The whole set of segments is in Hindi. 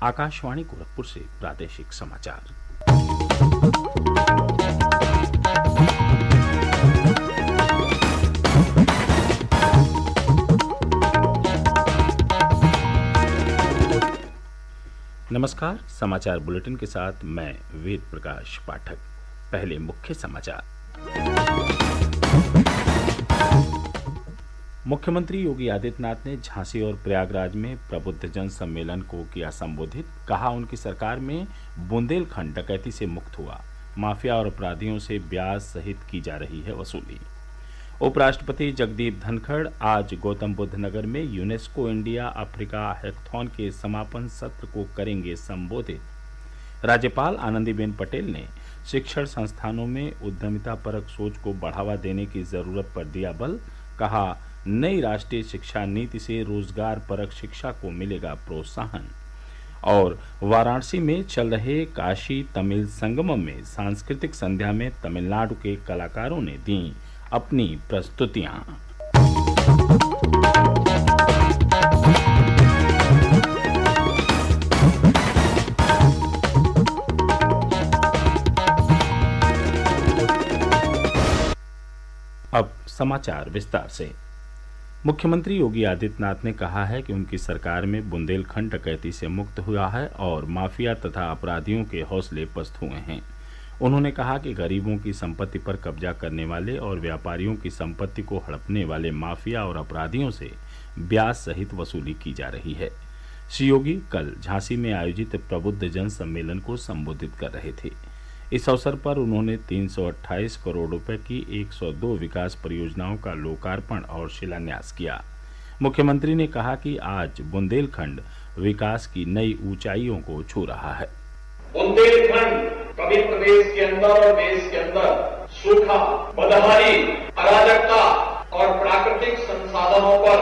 आकाशवाणी गोरखपुर से प्रादेशिक समाचार। नमस्कार, समाचार बुलेटिन के साथ मैं वेद प्रकाश पाठक। पहले मुख्य समाचार। मुख्यमंत्री योगी आदित्यनाथ ने झांसी और प्रयागराज में प्रबुद्ध जन सम्मेलन को किया संबोधित। कहा, उनकी सरकार में बुंदेलखंड डकैती से मुक्त हुआ, माफिया और अपराधियों से ब्याज सहित की जा रही है वसूली। उपराष्ट्रपति जगदीप धनखड़ आज गौतम बुद्ध नगर में यूनेस्को इंडिया अफ्रीका हैकथॉन के समापन सत्र को करेंगे संबोधित। राज्यपाल आनंदीबेन पटेल ने शिक्षण संस्थानों में उद्यमिता परक सोच को बढ़ावा देने की जरूरत पर दिया बल। कहा, नई राष्ट्रीय शिक्षा नीति से रोजगार परक शिक्षा को मिलेगा प्रोत्साहन। और वाराणसी में चल रहे काशी तमिल संगमम में सांस्कृतिक संध्या में तमिलनाडु के कलाकारों ने दी अपनी प्रस्तुतियां। अब समाचार विस्तार से। मुख्यमंत्री योगी आदित्यनाथ ने कहा है कि उनकी सरकार में बुंदेलखंड डकैती से मुक्त हुआ है और माफिया तथा अपराधियों के हौसले पस्त हुए हैं। उन्होंने कहा कि गरीबों की संपत्ति पर कब्जा करने वाले और व्यापारियों की संपत्ति को हड़पने वाले माफिया और अपराधियों से ब्याज सहित वसूली की जा रही है। श्री योगी कल झांसी में आयोजित प्रबुद्ध जन सम्मेलन को संबोधित कर रहे थे। इस अवसर पर उन्होंने 328 करोड़ रुपए की 102 विकास परियोजनाओं का लोकार्पण और शिलान्यास किया। मुख्यमंत्री ने कहा कि आज बुंदेलखंड विकास की नई ऊंचाइयों को छू रहा है। बुंदेलखंड कभी प्रदेश के अंदर और देश के अंदर सूखा, बदहाली, अराजकता और प्राकृतिक संसाधनों पर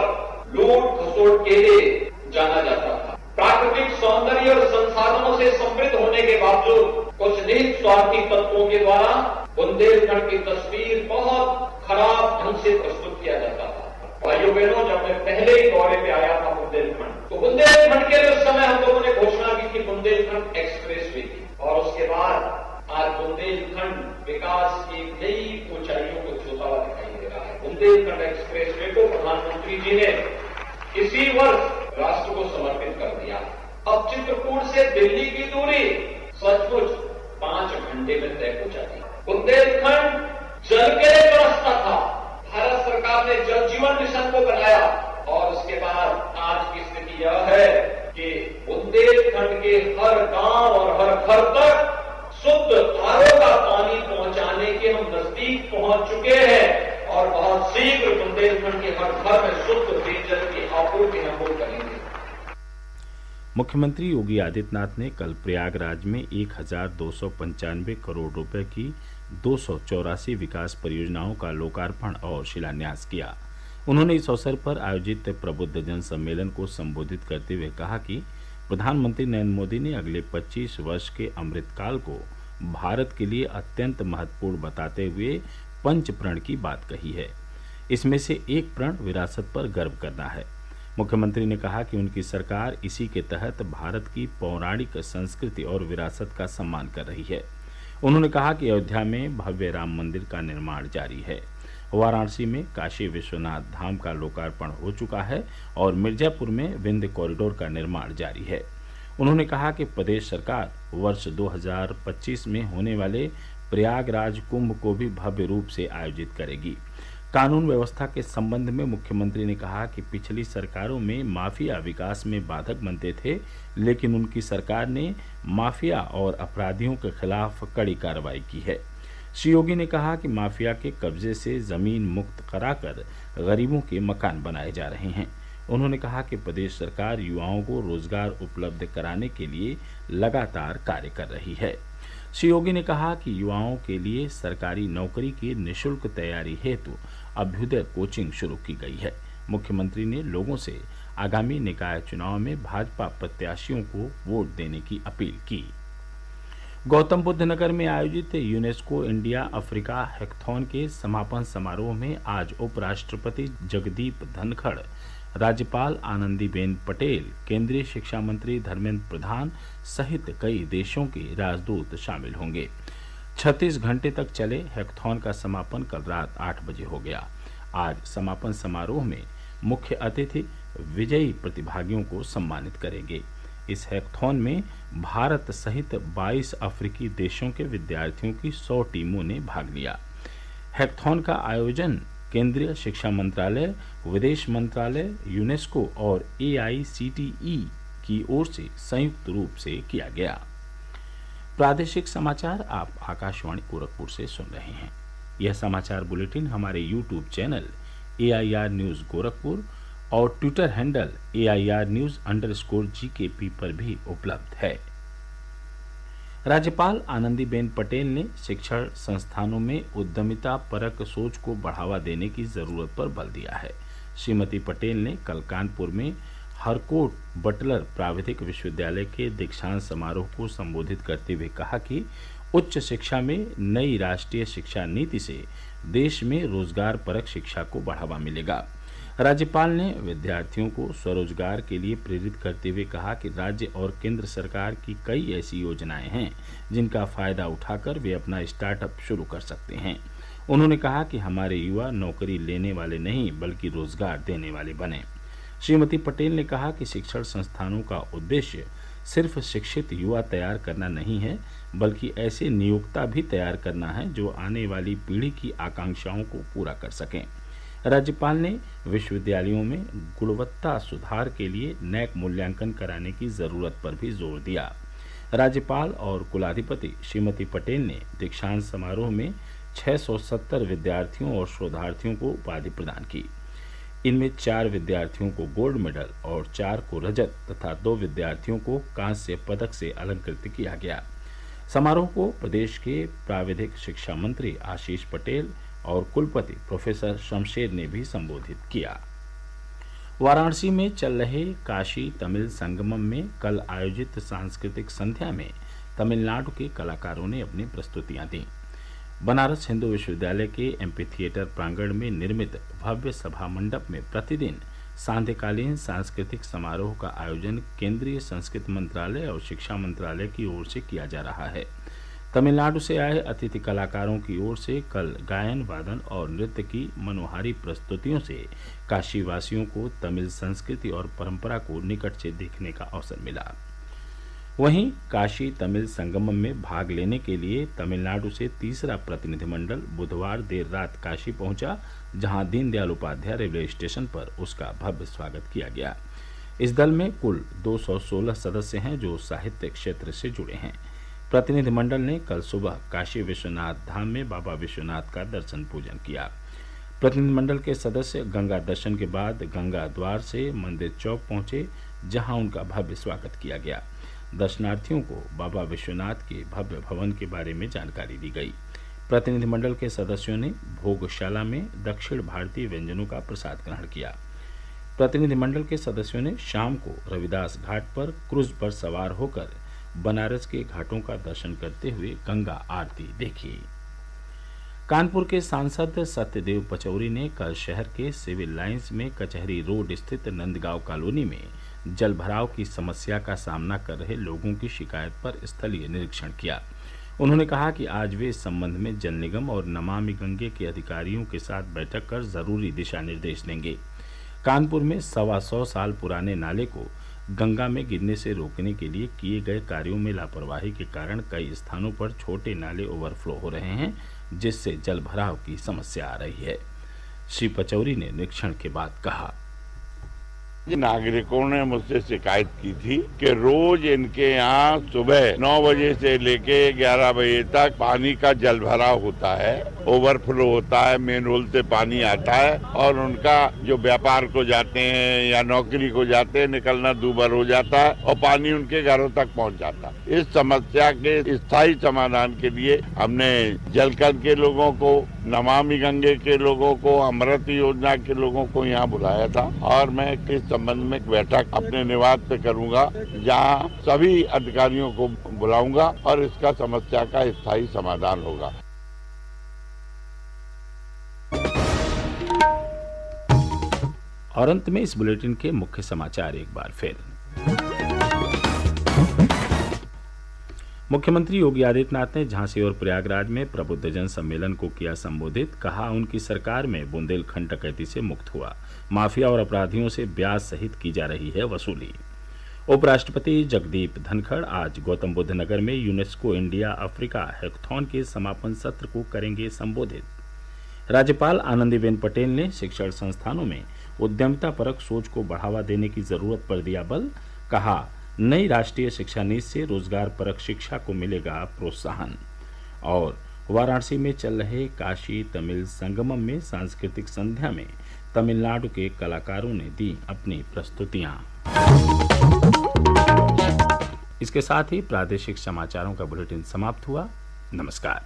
लूट खसोट के लिए जाना जाता था। प्राकृतिक सौंदर्य और संसाधनों से समृद्ध होने के बावजूद कुछ निहित स्वार्थी तत्वों के द्वारा बुंदेलखंड की तस्वीर बहुत खराब ढंग से प्रस्तुत किया जाता था। भाइयों बहनों, जब मैं पहले ही दौरे पे आया था बुंदेलखंड, तो बुंदेलखंड के उस समय हम लोगों ने घोषणा की थी बुंदेलखंड एक्सप्रेस वे की, और उसके बाद आज बुंदेलखंड विकास की नई ऊंचाइयों को छूता हुआ दिखाई दे रहा है। बुंदेलखंड एक्सप्रेस वे को प्रधानमंत्री जी ने इसी वर्ष राष्ट्र को समर्पित कर दिया। अब चित्रकूट से दिल्ली की दूरी सचमुच 5 घंटे में तय हो जाती। बुंदेलखंड जल के लिए तरसता था। भारत सरकार ने जल जीवन मिशन को बनाया और उसके बाद आज की स्थिति यह है कि बुंदेलखंड के हर गांव और हर घर तक शुद्ध आरओ का पानी पहुंचाने के हम नजदीक पहुंच चुके हैं और बहुत शीघ्र बुंदेलखंड के हर घर में शुद्ध पेयजल की आपूर्ति हम लोग करेंगे। मुख्यमंत्री योगी आदित्यनाथ ने कल प्रयागराज में 1295 करोड़ रुपए की 284 विकास परियोजनाओं का लोकार्पण और शिलान्यास किया। उन्होंने इस अवसर पर आयोजित प्रबुद्ध जन सम्मेलन को संबोधित करते हुए कहा कि प्रधानमंत्री नरेंद्र मोदी ने अगले 25 वर्ष के अमृतकाल को भारत के लिए अत्यंत महत्वपूर्ण बताते हुए पंच प्रण की बात कही है। इसमें से एक प्रण विरासत पर गर्व करना है। मुख्यमंत्री ने कहा कि उनकी सरकार इसी के तहत भारत की पौराणिक संस्कृति और विरासत का सम्मान कर रही है। उन्होंने कहा कि अयोध्या में भव्य राम मंदिर का निर्माण जारी है, वाराणसी में काशी विश्वनाथ धाम का लोकार्पण हो चुका है और मिर्जापुर में विंध्य कॉरिडोर का निर्माण जारी है। उन्होंने कहा कि प्रदेश सरकार वर्ष 2025 में होने वाले प्रयागराज कुंभ को भी भव्य रूप से आयोजित करेगी। कानून व्यवस्था के संबंध में मुख्यमंत्री ने कहा कि पिछली सरकारों में माफिया विकास में बाधक बनते थे, लेकिन उनकी सरकार ने माफिया और अपराधियों के खिलाफ कड़ी कार्रवाई की है। श्री योगी ने कहा कि माफिया के कब्जे से जमीन मुक्त कराकर गरीबों के मकान बनाए जा रहे हैं। उन्होंने कहा कि प्रदेश सरकार युवाओं को रोजगार उपलब्ध कराने के लिए लगातार कार्य कर रही है। श्री योगी ने कहा कि युवाओं के लिए सरकारी नौकरी की निःशुल्क तैयारी हेतु अभ्युदय कोचिंग शुरू की गई है। मुख्यमंत्री ने लोगों से आगामी निकाय चुनाव में भाजपा प्रत्याशियों को वोट देने की अपील की। गौतम बुद्ध नगर में आयोजित यूनेस्को इंडिया अफ्रीका हैकथॉन के समापन समारोह में आज उपराष्ट्रपति जगदीप धनखड़ राज्यपाल आनंदीबेन पटेल, केंद्रीय शिक्षा मंत्री धर्मेंद्र प्रधान सहित कई देशों के राजदूत शामिल होंगे। 36 घंटे तक चले हैकाथॉन का समापन कल रात 8 बजे हो गया। आज समापन समारोह में मुख्य अतिथि विजयी प्रतिभागियों को सम्मानित करेंगे। इस हैकाथॉन में भारत सहित 22 अफ्रीकी देशों के विद्यार्थियों की 100 टीमों ने भाग लिया। हैकाथॉन का आयोजन केंद्रीय शिक्षा मंत्रालय, विदेश मंत्रालय, यूनेस्को और AICTE की ओर से संयुक्त रूप से किया गया। प्रादेशिक समाचार आप आकाशवाणी गोरखपुर से सुन रहे हैं। यह समाचार बुलेटिन हमारे YouTube channel AIR news Gorakhpur और ट्विटर हैंडल AIR न्यूज़_GKP पर भी उपलब्ध है। राज्यपाल आनंदीबेन पटेल ने शिक्षण संस्थानों में उद्यमिता परक सोच को बढ़ावा देने की जरूरत पर बल दिया है। श्रीमती पटेल ने कल कानपुर में हरकोट बटलर प्राविधिक विश्वविद्यालय के दीक्षांत समारोह को संबोधित करते हुए कहा कि उच्च शिक्षा में नई राष्ट्रीय शिक्षा नीति से देश में रोजगार परक शिक्षा को बढ़ावा मिलेगा। राज्यपाल ने विद्यार्थियों को स्वरोजगार के लिए प्रेरित करते हुए कहा कि राज्य और केंद्र सरकार की कई ऐसी योजनाएं हैं जिनका फायदा उठाकर वे अपना स्टार्टअप शुरू कर सकते हैं। उन्होंने कहा कि हमारे युवा नौकरी लेने वाले नहीं बल्कि रोजगार देने वाले बने। श्रीमती पटेल ने कहा कि शिक्षण संस्थानों का उद्देश्य सिर्फ शिक्षित युवा तैयार करना नहीं है बल्कि ऐसे नियोक्ता भी तैयार करना है जो आने वाली पीढ़ी की आकांक्षाओं को पूरा कर सकें। राज्यपाल ने विश्वविद्यालयों में गुणवत्ता सुधार के लिए नैक मूल्यांकन कराने की जरूरत पर भी जोर दिया। राज्यपाल और कुलाधिपति श्रीमती पटेल ने दीक्षांत समारोह में 670 विद्यार्थियों और शोधार्थियों को उपाधि प्रदान की। इनमें 4 विद्यार्थियों को गोल्ड मेडल और 4 को रजत तथा 2 विद्यार्थियों को कांस्य पदक से अलंकृत किया गया। समारोह को प्रदेश के प्राविधिक शिक्षा मंत्री आशीष पटेल और कुलपति प्रोफेसर शमशेर ने भी संबोधित किया। वाराणसी में चल रहे काशी तमिल संगमम में कल आयोजित सांस्कृतिक संध्या में तमिलनाडु के कलाकारों ने अपनी प्रस्तुतियां दी। बनारस हिंदू विश्वविद्यालय के एमपी थिएटर प्रांगण में निर्मित भव्य सभा मंडप में प्रतिदिन सांध्यकालीन सांस्कृतिक समारोह का आयोजन केंद्रीय संस्कृति मंत्रालय और शिक्षा मंत्रालय की ओर से किया जा रहा है। तमिलनाडु से आए अतिथि कलाकारों की ओर से कल गायन, वादन और नृत्य की मनोहारी प्रस्तुतियों से काशीवासियों को तमिल संस्कृति और परंपरा को निकट से देखने का अवसर मिला। वहीं काशी तमिल संगमम में भाग लेने के लिए तमिलनाडु से तीसरा प्रतिनिधिमंडल बुधवार देर रात काशी पहुंचा, जहां दीनदयाल उपाध्याय रेलवे स्टेशन पर उसका भव्य स्वागत किया गया। इस दल में कुल 216 सदस्य हैं जो साहित्य क्षेत्र से जुड़े हैं। प्रतिनिधिमंडल ने कल सुबह काशी विश्वनाथ धाम में बाबा विश्वनाथ का दर्शन पूजन किया। प्रतिनिधिमंडल के सदस्य गंगा दर्शन के बाद गंगा द्वार से मंदिर चौक पहुंचे, जहां उनका भव्य स्वागत किया गया। दर्शनार्थियों को बाबा विश्वनाथ के भव्य भवन के बारे में जानकारी दी गई। प्रतिनिधिमंडल के सदस्यों ने भोगशाला में दक्षिण भारतीय व्यंजनों का प्रसाद ग्रहण किया। प्रतिनिधिमंडल के सदस्यों ने शाम को रविदास घाट पर क्रूज पर सवार होकर बनारस के घाटों का दर्शन करते हुए गंगा आरती देखी। कानपुर के सांसद सत्यदेव पचौरी ने कल शहर के सिविल लाइंस में कचहरी रोड स्थित नंदगांव कॉलोनी में जलभराव की समस्या का सामना कर रहे लोगों की शिकायत पर स्थलीय निरीक्षण किया। उन्होंने कहा कि आज वे इस संबंध में जल निगम और नमामि गंगे के अधिकारियों के साथ बैठक कर जरूरी दिशा निर्देश देंगे। कानपुर में 125 साल पुराने नाले को गंगा में गिरने से रोकने के लिए किए गए कार्यों में लापरवाही के कारण कई स्थानों पर छोटे नाले ओवरफ्लो हो रहे हैं, जिससे जलभराव की समस्या आ रही है। श्री पचौरी ने निरीक्षण के बाद कहा, नागरिकों ने मुझसे शिकायत की थी कि रोज इनके यहाँ सुबह 9 बजे से लेके 11 बजे तक पानी का जलभराव होता है, ओवरफ्लो होता है, मेन रोड से पानी आता है और उनका जो व्यापार को जाते हैं या नौकरी को जाते हैं निकलना दूभर हो जाता है और पानी उनके घरों तक पहुँच जाता है। इस समस्या के स्थायी समाधान के लिए हमने जलकर के लोगों को, नमामि गंगे के लोगों को, अमृत योजना के लोगों को यहाँ बुलाया था और मैं इस संबंध में बैठक अपने निवास पे करूंगा, जहां सभी अधिकारियों को बुलाऊंगा और इसका समस्या का स्थायी समाधान होगा। और अंत में इस बुलेटिन के मुख्य समाचार एक बार फिर। मुख्यमंत्री योगी आदित्यनाथ ने झांसी और प्रयागराज में प्रबुद्धजन सम्मेलन को किया संबोधित। कहा, उनकी सरकार में बुंदेलखंड डकैती से मुक्त हुआ, माफिया और अपराधियों से ब्याज सहित की जा रही है वसूली। उपराष्ट्रपति जगदीप धनखड़ आज गौतम बुद्ध नगर में यूनेस्को इंडिया अफ्रीका हैकाथॉन के समापन सत्र को करेंगे संबोधित। राज्यपाल आनंदीबेन पटेल ने शिक्षण संस्थानों में उद्यमिता परक सोच को बढ़ावा देने की जरूरत पर दिया बल। कहा, नई राष्ट्रीय शिक्षा नीति से रोजगार परक शिक्षा को मिलेगा प्रोत्साहन। और वाराणसी में चल रहे काशी तमिल संगमम में सांस्कृतिक संध्या में तमिलनाडु के कलाकारों ने दी अपनी प्रस्तुतियां। इसके साथ ही प्रादेशिक समाचारों का बुलेटिन समाप्त हुआ। नमस्कार।